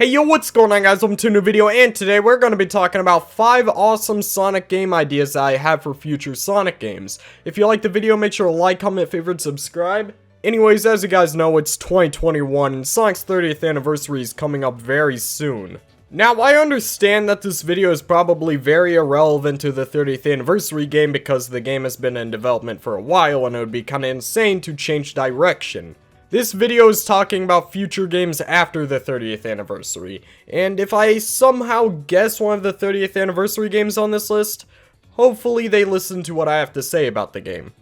Hey yo, what's going on guys, welcome to a new video, and today we're going to be talking about 5 awesome Sonic game ideas that I have for future Sonic games. If you like the video, make sure to like, comment, favorite, subscribe. Anyways, as you guys know, it's 2021 and Sonic's 30th anniversary is coming up very soon. Now, I understand that this video is probably very irrelevant to the 30th anniversary game because the game has been in development for a while and it would be kinda insane to change direction. This video is talking about future games after the 30th anniversary, and if I somehow guess one of the 30th anniversary games on this list, hopefully they listen to what I have to say about the game.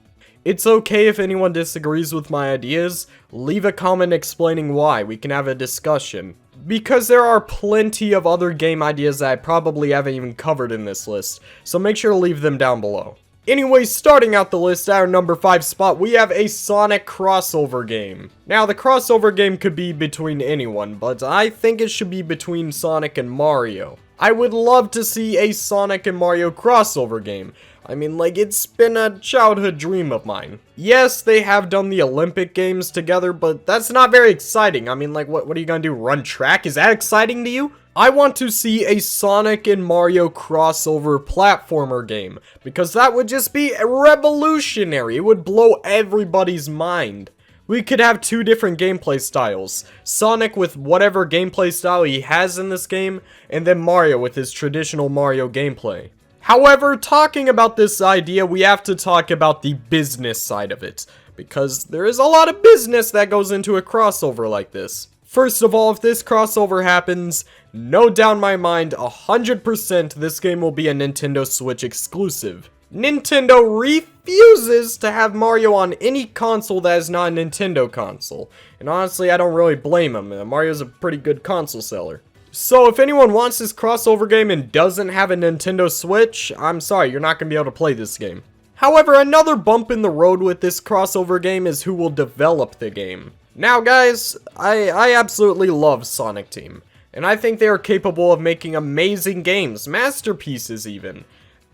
It's okay if anyone disagrees with my ideas, leave a comment explaining why, we can have a discussion. Because there are plenty of other game ideas that I probably haven't even covered in this list, so make sure to leave them down below. Anyways, starting out the list at our number 5 spot, we have a Sonic crossover game. Now, the crossover game could be between anyone, but I think it should be between Sonic and Mario. I would love to see a Sonic and Mario crossover game. I mean, like, it's been a childhood dream of mine. Yes, they have done the Olympic Games together, but that's not very exciting. I mean, like, what are you gonna do, run track? Is that exciting to you? I want to see a Sonic and Mario crossover platformer game, because that would just be revolutionary. It would blow everybody's mind. We could have 2 different gameplay styles. Sonic with whatever gameplay style he has in this game, and then Mario with his traditional Mario gameplay. However, talking about this idea, we have to talk about the business side of it, because there is a lot of business that goes into a crossover like this. First of all, if this crossover happens, no doubt in my mind, 100% this game will be a Nintendo Switch exclusive. Nintendo refuses to have Mario on any console that is not a Nintendo console. And honestly, I don't really blame him. Mario's a pretty good console seller. So if anyone wants this crossover game and doesn't have a Nintendo Switch, I'm sorry, you're not going to be able to play this game. However, another bump in the road with this crossover game is who will develop the game. Now guys, I absolutely love Sonic Team, and I think they are capable of making amazing games, masterpieces even.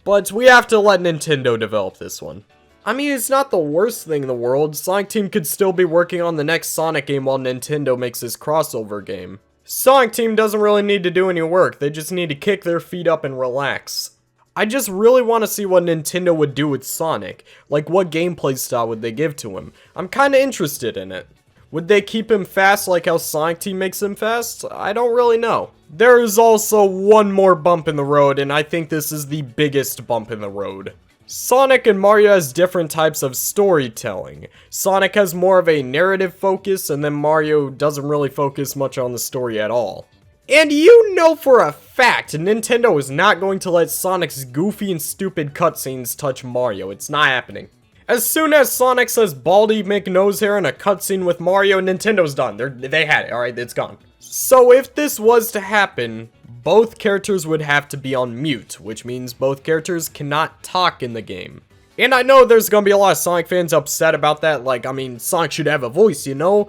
But we have to let Nintendo develop this one. I mean, it's not the worst thing in the world. Sonic Team could still be working on the next Sonic game while Nintendo makes this crossover game. Sonic Team doesn't really need to do any work, they just need to kick their feet up and relax. I just really want to see what Nintendo would do with Sonic. Like, what gameplay style would they give to him? I'm kinda interested in it. Would they keep him fast like how Sonic Team makes him fast? I don't really know. There is also one more bump in the road, and I think this is the biggest bump in the road. Sonic and Mario has different types of storytelling. Sonic has more of a narrative focus, and then Mario doesn't really focus much on the story at all. And you know for a fact, Nintendo is not going to let Sonic's goofy and stupid cutscenes touch Mario. It's not happening. As soon as Sonic says Baldy McNosehair in a cutscene with Mario, Nintendo's done. They had it, alright, it's gone. So if this was to happen, both characters would have to be on mute, which means both characters cannot talk in the game. And I know there's gonna be a lot of Sonic fans upset about that, like, I mean, Sonic should have a voice, you know?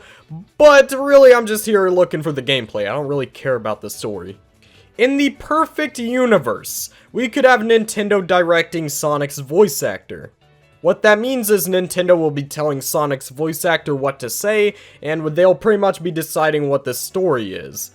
But really, I'm just here looking for the gameplay. I don't really care about the story. In the perfect universe, we could have Nintendo directing Sonic's voice actor. What that means is Nintendo will be telling Sonic's voice actor what to say, and they'll pretty much be deciding what the story is.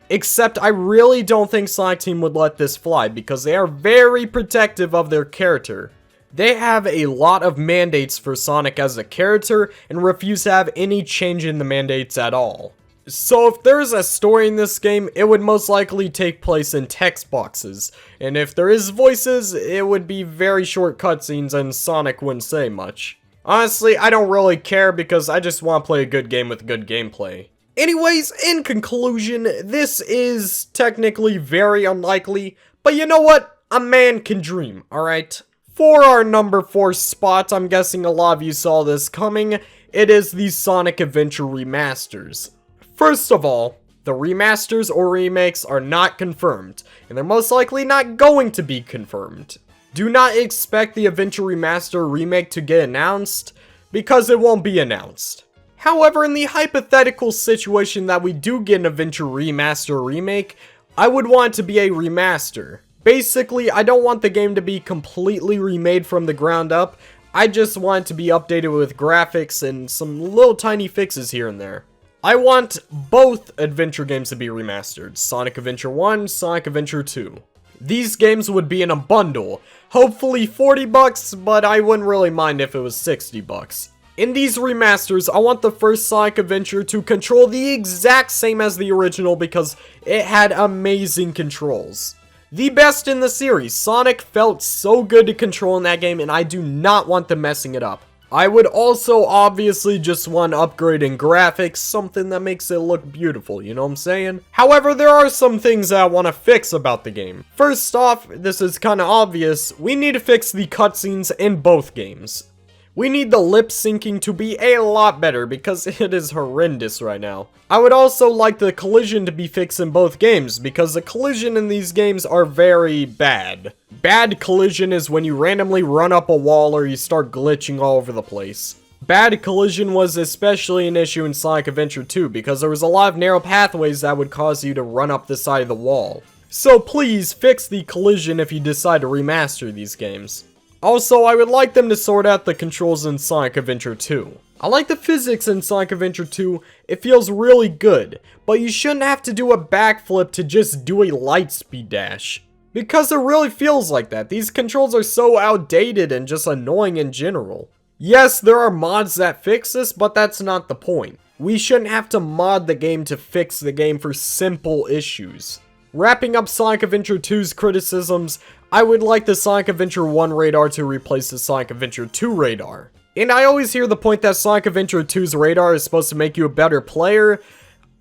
Except I really don't think Sonic Team would let this fly, because they are very protective of their character. They have a lot of mandates for Sonic as a character, and refuse to have any change in the mandates at all. So if there is a story in this game, it would most likely take place in text boxes, and if there is voices, it would be very short cutscenes and Sonic wouldn't say much. Honestly, I don't really care because I just want to play a good game with good gameplay. Anyways, in conclusion, this is technically very unlikely, but you know what? A man can dream, alright? For our number 4 spot, I'm guessing a lot of you saw this coming, it is the Sonic Adventure Remasters. First of all, the remasters or remakes are not confirmed, and they're most likely not going to be confirmed. Do not expect the Adventure Remaster remake to get announced, because it won't be announced. However, in the hypothetical situation that we do get an Adventure Remaster or remake, I would want it to be a remaster. Basically, I don't want the game to be completely remade from the ground up, I just want it to be updated with graphics and some little tiny fixes here and there. I want both adventure games to be remastered. Sonic Adventure 1, Sonic Adventure 2. These games would be in a bundle. Hopefully 40 bucks, but I wouldn't really mind if it was 60 bucks. In these remasters, I want the first Sonic Adventure to control the exact same as the original because it had amazing controls. The best in the series. Sonic felt so good to control in that game, and I do not want them messing it up. I would also obviously just want to upgrade in graphics, something that makes it look beautiful, you know what I'm saying? However, there are some things that I want to fix about the game. First off, this is kind of obvious, we need to fix the cutscenes in both games. We need the lip syncing to be a lot better because it is horrendous right now. I would also like the collision to be fixed in both games because the collision in these games are very bad. Bad collision is when you randomly run up a wall or you start glitching all over the place. Bad collision was especially an issue in Sonic Adventure 2 because there was a lot of narrow pathways that would cause you to run up the side of the wall. So please fix the collision if you decide to remaster these games. Also, I would like them to sort out the controls in Sonic Adventure 2. I like the physics in Sonic Adventure 2, it feels really good, but you shouldn't have to do a backflip to just do a lightspeed dash. Because it really feels like that, these controls are so outdated and just annoying in general. Yes, there are mods that fix this, but that's not the point. We shouldn't have to mod the game to fix the game for simple issues. Wrapping up Sonic Adventure 2's criticisms, I would like the Sonic Adventure 1 radar to replace the Sonic Adventure 2 radar. And I always hear the point that Sonic Adventure 2's radar is supposed to make you a better player.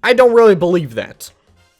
I don't really believe that.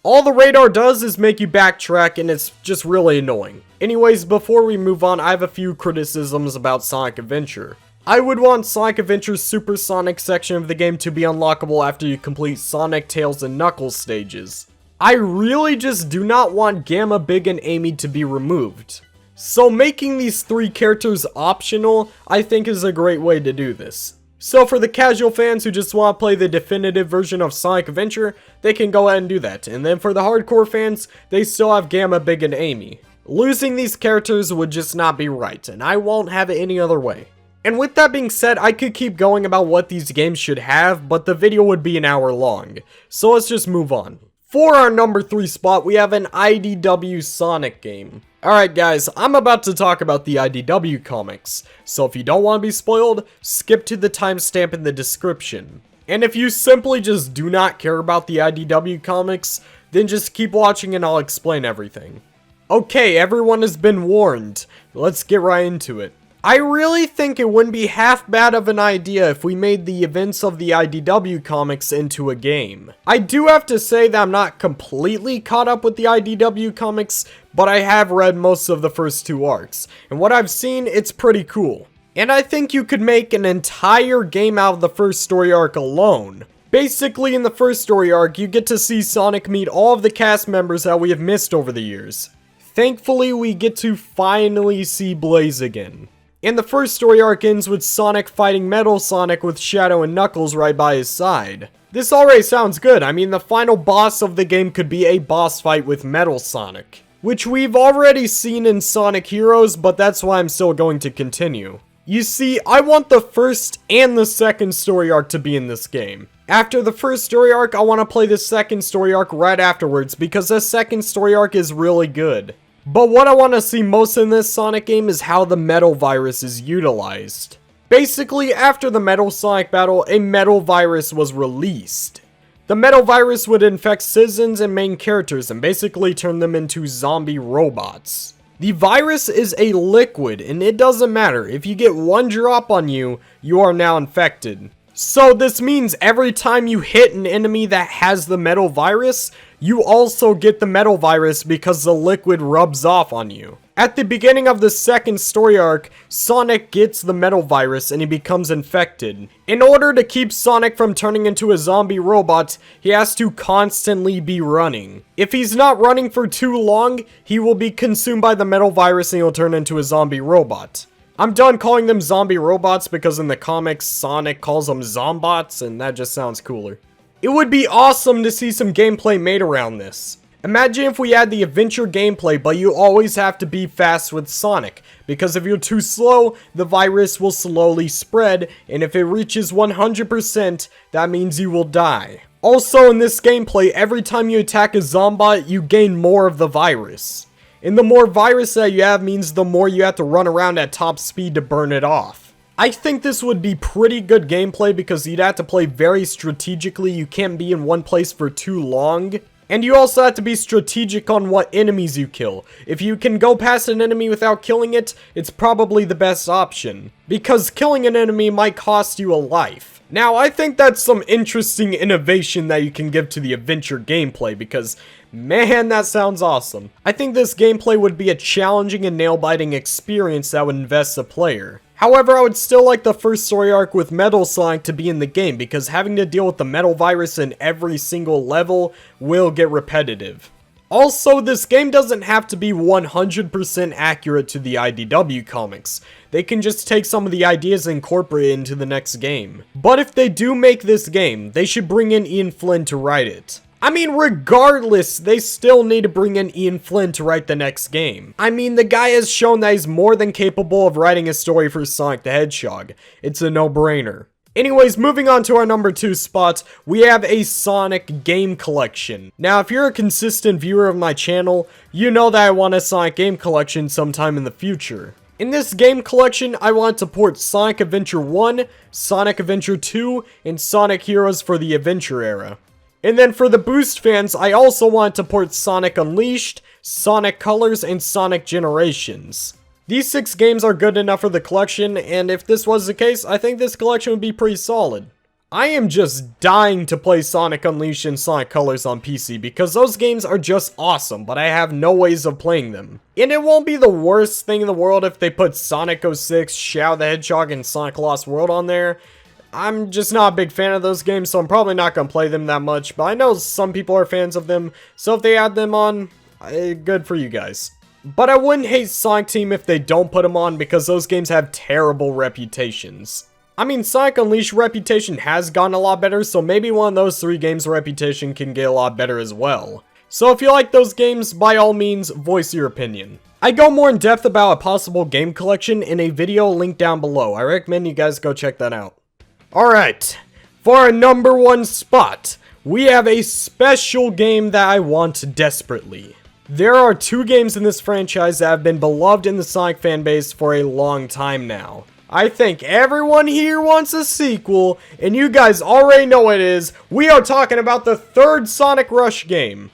All the radar does is make you backtrack and it's just really annoying. Anyways, before we move on, I have a few criticisms about Sonic Adventure. I would want Sonic Adventure's Supersonic section of the game to be unlockable after you complete Sonic, Tails, and Knuckles stages. I really just do not want Gamma, Big, and Amy to be removed. So making these three characters optional, I think is a great way to do this. So for the casual fans who just want to play the definitive version of Sonic Adventure, they can go ahead and do that. And then for the hardcore fans, they still have Gamma, Big, and Amy. Losing these characters would just not be right, and I won't have it any other way. And with that being said, I could keep going about what these games should have, but the video would be an hour long. So let's just move on. For our number 3 spot, we have an IDW Sonic game. Alright guys, I'm about to talk about the IDW comics, so if you don't want to be spoiled, skip to the timestamp in the description. And if you simply just do not care about the IDW comics, then just keep watching and I'll explain everything. Okay, everyone has been warned. Let's get right into it. I really think it wouldn't be half bad of an idea if we made the events of the IDW comics into a game. I do have to say that I'm not completely caught up with the IDW comics, but I have read most of the first 2 arcs, and what I've seen, it's pretty cool. And I think you could make an entire game out of the first story arc alone. Basically, in the first story arc, you get to see Sonic meet all of the cast members that we have missed over the years. Thankfully, we get to finally see Blaze again. And the first story arc ends with Sonic fighting Metal Sonic with Shadow and Knuckles right by his side. This already sounds good. I mean, the final boss of the game could be a boss fight with Metal Sonic, which we've already seen in Sonic Heroes, but that's why I'm still going to continue. You see, I want the first and the second story arc to be in this game. After the first story arc, I want to play the second story arc right afterwards because the second story arc is really good. But what I want to see most in this Sonic game is how the Metal Virus is utilized. Basically, after the Metal Sonic battle, a Metal Virus was released. The Metal Virus would infect citizens and main characters and basically turn them into zombie robots. The virus is a liquid and it doesn't matter, if you get 1 drop on you, you are now infected. So this means every time you hit an enemy that has the Metal Virus, you also get the Metal Virus because the liquid rubs off on you. At the beginning of the second story arc, Sonic gets the Metal Virus and he becomes infected. In order to keep Sonic from turning into a zombie robot, he has to constantly be running. If he's not running for too long, he will be consumed by the Metal Virus and he'll turn into a zombie robot. I'm done calling them zombie robots because in the comics, Sonic calls them zombots and that just sounds cooler. It would be awesome to see some gameplay made around this. Imagine if we had the adventure gameplay, but you always have to be fast with Sonic, because if you're too slow, the virus will slowly spread, and if it reaches 100%, that means you will die. Also in this gameplay, every time you attack a zombot, you gain more of the virus. And the more virus that you have means the more you have to run around at top speed to burn it off. I think this would be pretty good gameplay because you'd have to play very strategically. You can't be in one place for too long. And you also have to be strategic on what enemies you kill. If you can go past an enemy without killing it, it's probably the best option. Because killing an enemy might cost you a life. Now, I think that's some interesting innovation that you can give to the adventure gameplay because, man, that sounds awesome. I think this gameplay would be a challenging and nail-biting experience that would invest the player. However, I would still like the first story arc with Metal Sonic to be in the game because having to deal with the metal virus in every single level will get repetitive. Also, this game doesn't have to be 100% accurate to the IDW comics. They can just take some of the ideas and incorporate it into the next game. But if they do make this game, they should bring in Ian Flynn to write it. I mean, regardless, they still need to bring in Ian Flynn to write the next game. I mean, the guy has shown that he's more than capable of writing a story for Sonic the Hedgehog. It's a no-brainer. Anyways, moving on to our number 2 spot, we have a Sonic game collection. Now, if you're a consistent viewer of my channel, you know that I want a Sonic game collection sometime in the future. In this game collection, I want to port Sonic Adventure 1, Sonic Adventure 2, and Sonic Heroes for the Adventure era. And then for the Boost fans, I also want to port Sonic Unleashed, Sonic Colors, and Sonic Generations. These 6 games are good enough for the collection, and if this was the case, I think this collection would be pretty solid. I am just dying to play Sonic Unleashed and Sonic Colors on PC because those games are just awesome, but I have no ways of playing them. And it won't be the worst thing in the world if they put Sonic 06, Shadow the Hedgehog, and Sonic Lost World on there. I'm just not a big fan of those games, so I'm probably not going to play them that much, but I know some people are fans of them, so if they add them on, good for you guys. But I wouldn't hate Sonic Team if they don't put them on because those games have terrible reputations. I mean, Sonic Unleashed reputation has gotten a lot better, so maybe one of those 3 games' reputation can get a lot better as well. So if you like those games, by all means, voice your opinion. I go more in depth about a possible game collection in a video linked down below. I recommend you guys go check that out. Alright, for our number 1 spot, we have a special game that I want desperately. There are 2 games in this franchise that have been beloved in the Sonic fanbase for a long time now. I think everyone here wants a sequel, and you guys already know what it is. We are talking about the 3rd Sonic Rush game.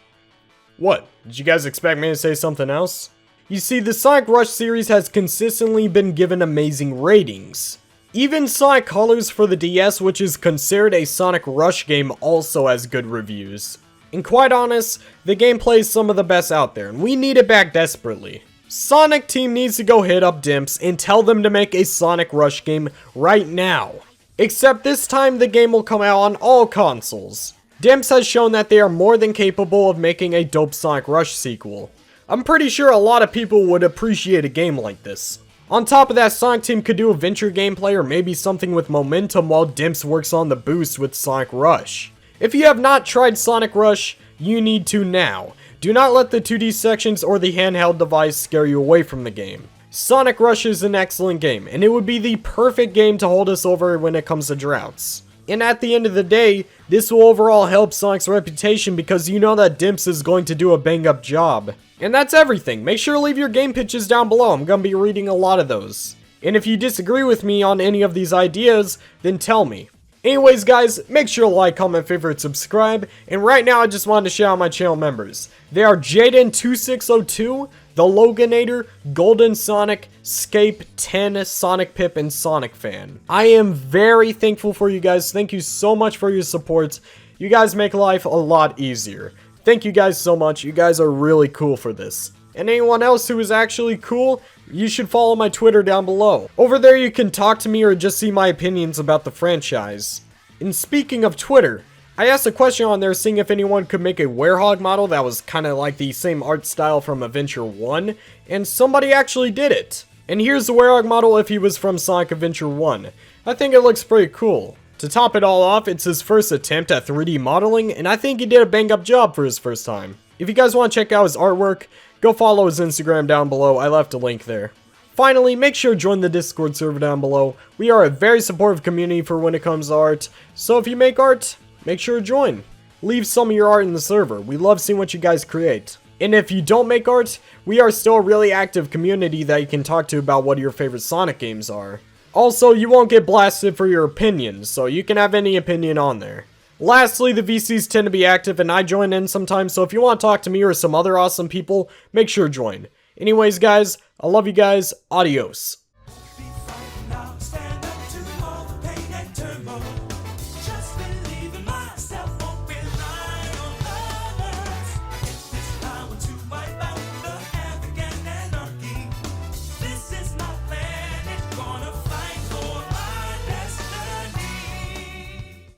What? Did you guys expect me to say something else? You see, the Sonic Rush series has consistently been given amazing ratings. Even Sonic Colors for the DS, which is considered a Sonic Rush game, also has good reviews. And quite honest, the gameplay is some of the best out there, and we need it back desperately. Sonic Team needs to go hit up Dimps and tell them to make a Sonic Rush game right now. Except this time the game will come out on all consoles. Dimps has shown that they are more than capable of making a dope Sonic Rush sequel. I'm pretty sure a lot of people would appreciate a game like this. On top of that, Sonic Team could do adventure gameplay or maybe something with momentum while Dimps works on the boost with Sonic Rush. If you have not tried Sonic Rush, you need to now. Do not let the 2D sections or the handheld device scare you away from the game. Sonic Rush is an excellent game, and it would be the perfect game to hold us over when it comes to droughts. And at the end of the day, this will overall help Sonic's reputation because you know that Dimps is going to do a bang-up job. And that's everything. Make sure to leave your game pitches down below. I'm going to be reading a lot of those. And if you disagree with me on any of these ideas, then tell me. Anyways guys, make sure to like, comment, favorite, subscribe, and right now I just wanted to shout out my channel members. They are Jaden2602, The Loganator, Golden Sonic, Scape 10, Sonic Pip, and Sonic Fan. I am very thankful for you guys. Thank you so much for your support. You guys make life a lot easier. Thank you guys so much. You guys are really cool for this. And anyone else who is actually cool, you should follow my Twitter down below. Over there you can talk to me or just see my opinions about the franchise. And speaking of Twitter, I asked a question on there seeing if anyone could make a Werehog model that was kind of like the same art style from Adventure 1, and somebody actually did it. And here's the Werehog model if he was from Sonic Adventure 1. I think it looks pretty cool. To top it all off, it's his first attempt at 3D modeling, and I think he did a bang-up job for his first time. If you guys want to check out his artwork, go follow his Instagram down below. I left a link there. Finally, make sure to join the Discord server down below. We are a very supportive community for when it comes to art, so if you make art, make sure to join. leave some of your art in the server. We love seeing what you guys create. And if you don't make art, we are still a really active community that you can talk to about what your favorite Sonic games are. Also, you won't get blasted for your opinions, so you can have any opinion on there. Lastly, the VCs tend to be active and I join in sometimes, so if you want to talk to me or some other awesome people, make sure to join. Anyways guys, I love you guys, adios.